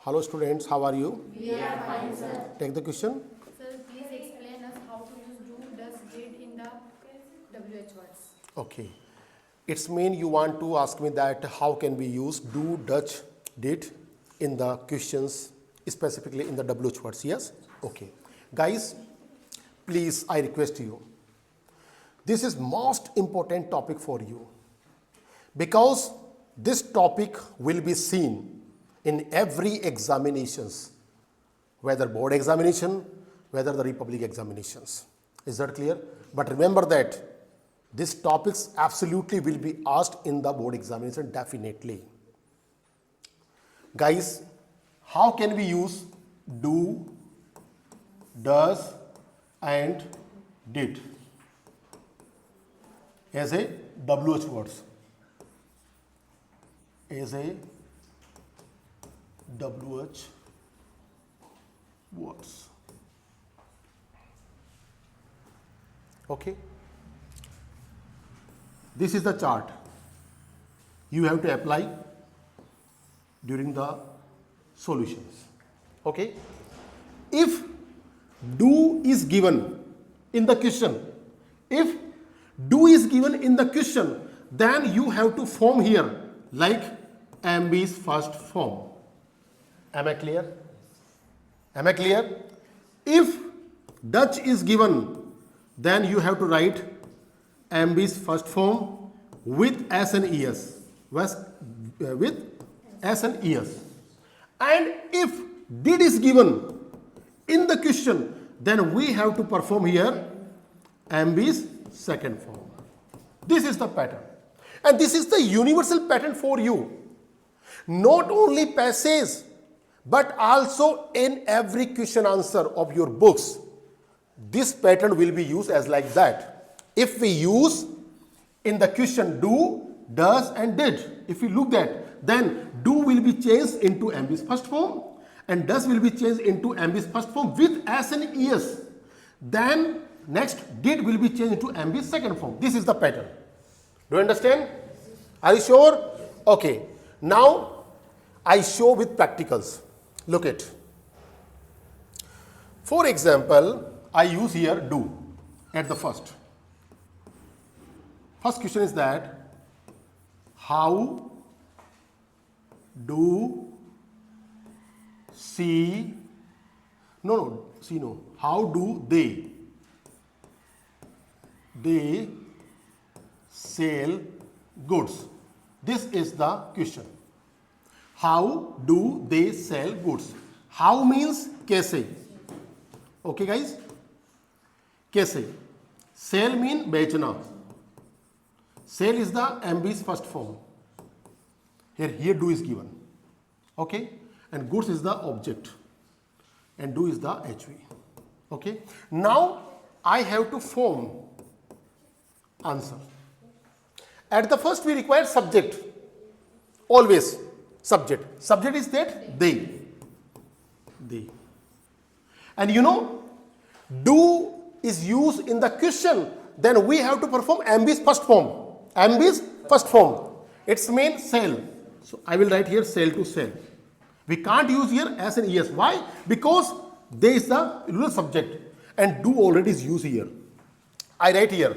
Hello students, how are you? We are fine, sir. Take the question. Sir, please explain us how to use do, does, did in the WH words. Okay. It's mean you want to ask me that how can we use do, Dutch, did in the questions, specifically in the WH words, yes? Okay. Guys, please, I request you. This is most important topic for you because this topic will be seen in every examinations, whether board examination, whether the republic examinations. Is that clear? But remember that these topics absolutely will be asked in the board examination, definitely. Guys, how can we use do, does and did as a WH words? As a WH words. Okay. This is the chart you have to apply during the solutions. Okay. If do is given in the question, if do is given in the question, then you have to form here like MB's first form. Am I clear? Am I clear? If Dutch is given, then you have to write MB's first form with S and ES. With S and ES. And if did is given in the question, then we have to perform here MB's second form. This is the pattern. And this is the universal pattern for you. Not only passage, but also in every question answer of your books. This pattern will be used as like that. If we use in the question do, does and did, if we look at, then do will be changed into MB's first form and does will be changed into MB's first form with S and ES. Then next did will be changed into MB's second form. This is the pattern. Do you understand? Are you sure? Okay. Now I show with practicals. Look at. For example, I use here do at the first. First question is that how do how do they sell goods? This is the question. How do they sell goods? How means कैसे. Okay guys? कैसे. Sell mean बेचना. Sell is the MB's first form. Here do is given. Okay? And goods is the object. And do is the HV. Okay? Now I have to form answer. At the first we require subject. Always subject. Subject is that they. And you know, do is used in the question, then we have to perform MB's first form. MB's first form. It's mean sell. So I will write here sell to sell. We can't use here S and ES. Why? Because there is the real subject and do already is used here. I write here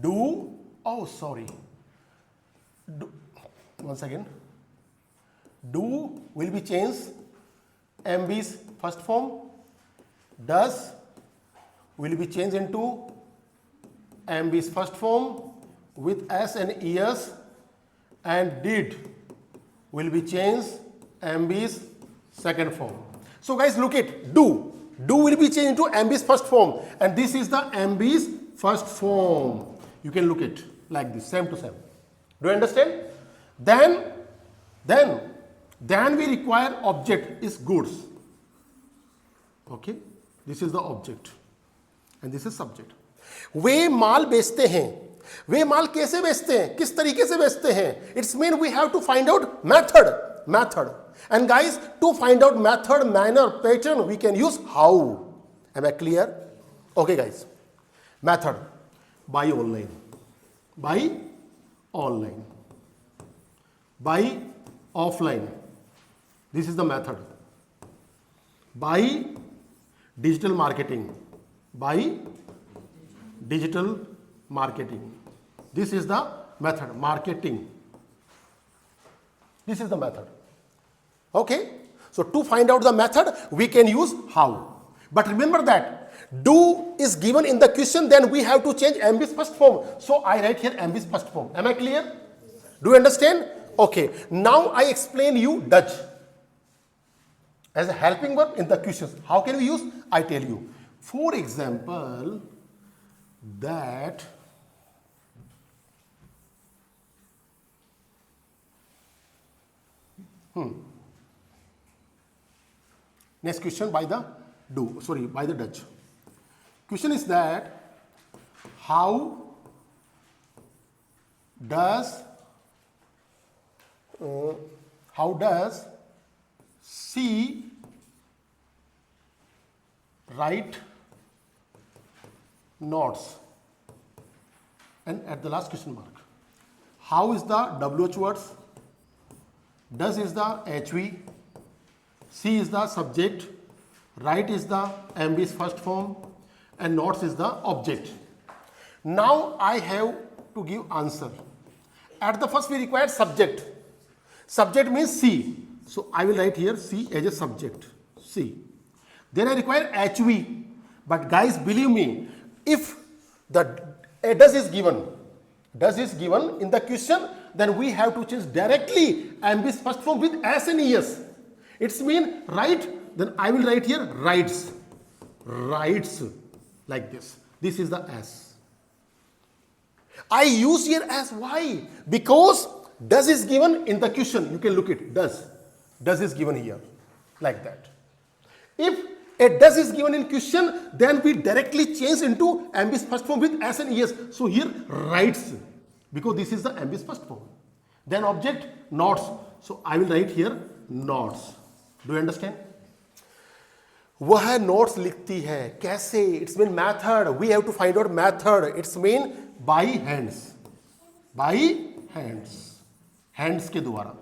do. Oh, sorry. Do, once again. Do will be changed MB's first form. Does will be changed into MB's first form with S and ES, and did will be changed MB's second form. So guys, look at do. Do will be changed into MB's first form, and this is the MB's first form. You can look at like this, same to same. Do you understand? Then we require object is goods. Okay, this is the object and this is subject. वे माल बेचते हैं. वे माल कैसे बेचते हैं, किस तरीके से बेचते हैं? It's mean we have to find out method. And guys, to find out method, manner, pattern, we can use how. Am I clear? Okay guys. Method. Buy online. Buy offline. This is the method. By digital marketing. By digital marketing. This is the method. Marketing. This is the method. Okay. So to find out the method, we can use how. But remember that do is given in the question, then we have to change MV's first form. So I write here MV's first form. Am I clear? Do you understand? Okay. Now I explain you Dutch as a helping verb in the questions. How can we use? I tell you. For example, that next question by the by the Dutch. Question is that how does she write notes? And at the last question mark. How is the WH words? Does is the HV. C is the subject. Write is the MV's first form. And notes is the object. Now I have to give answer. At the first we require subject. Subject means C. So I will write here C as a subject. C. Then I require HV. But guys, believe me, if the does is given in the question, then we have to change directly MV's first form with S and ES. It's mean write, then I will write here writes. Writes like this. This is the S. I use here as why? Because does is given in the question. You can look it. Does. Does is given here. Like that. If a does is given in question, then we directly change into MV's first form with S and ES. So here writes. Because this is the MV's first form. Then object notes. So I will write here notes. Do you understand? वह notes लिखती है कैसे? It's mean method. We have to find out method. It's mean by hands. By hands. Hands के द्वारा,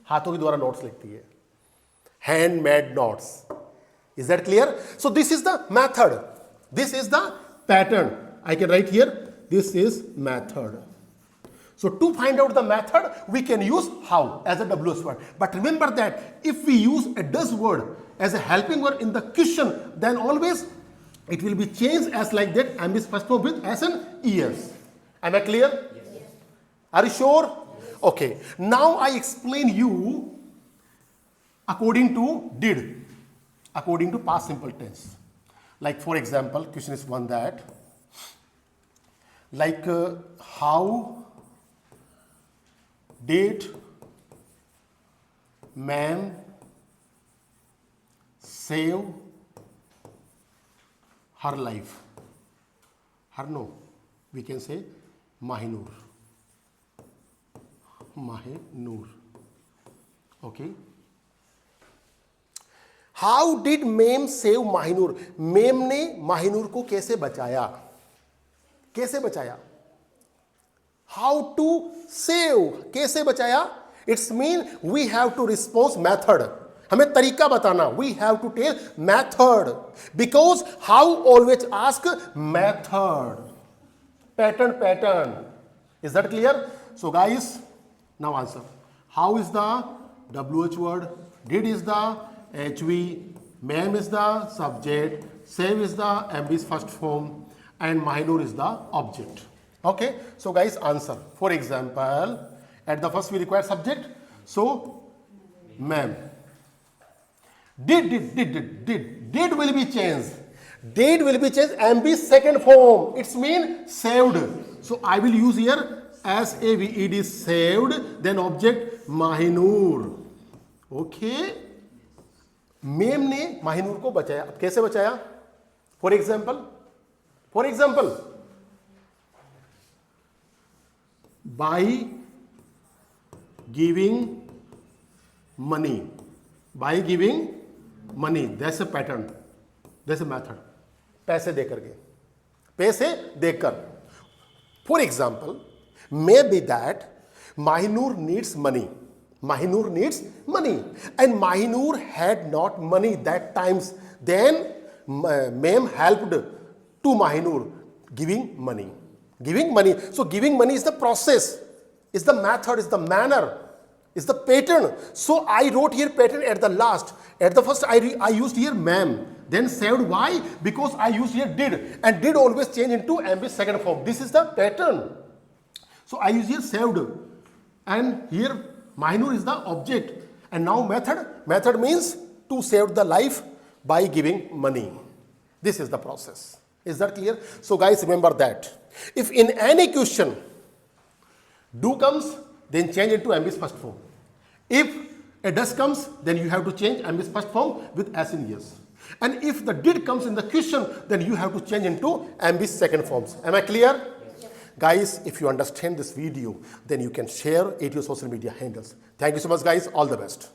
हाथों के द्वारा notes लिखती है. Hand made notes. Is that clear? So this is the method. This is the pattern. I can write here this is method. So to find out the method, we can use how as a WH word. But remember that if we use a does word as a helping word in the question, then always it will be changed as like that MV's first form with S and ES. Am I clear? Yes. Are you sure? Yes. Okay. Now I explain you according to did, according to past simple tense. Like for example, question is one that like how did ma'am save her life? Her no, we can say Mahinur. Mahinur. Okay. How did ma'am save Mahinur? ma'am ने माहिनूर को कैसे बचाया? कैसे बचाया? How to save? कैसे बचाया? It's mean we have to respond method. हमें तरीका बताना. We have to tell method. Because how always ask method. Pattern. Is that clear? So guys, now answer. How is the WH word? Did is the HV. Ma'am is the subject. Save is the MV's first form. And Mahinur is the object. Okay, so guys, answer. For example, at the first we require subject. So, ma'am. Did will be changed. Did will be changed. MV's second form. It's mean saved. So I will use here SAVED, saved. Then object Mahinur. Okay. ma'am ने माहिनूर को बचाया. अब कैसे बचाया? For example. By giving money. By giving money. That's a pattern. That's a method. पैसे देकर के. पैसे देकर. For example, maybe that Mahinur needs money. Mahinur needs money. And Mahinur had not money that times. Then ma'am helped to Mahinur giving money. Giving money. So giving money is the process, is the method, is the manner, is the pattern. So I wrote here pattern at the last. At the first I used here ma'am. Then saved. Why? Because I used here did. And did always change into MB second form. This is the pattern. So I use here saved. And here Mahinur is the object. And now method. Method means to save the life by giving money. This is the process. Is that clear? So guys, remember that. If in any question do comes, then change it to MB's first form. If a does comes, then you have to change MB's first form with S in yes. And if the did comes in the question, then you have to change into MB's second forms. Am I clear? Yes. Guys, if you understand this video, then you can share it to your social media handles. Thank you so much, guys. All the best.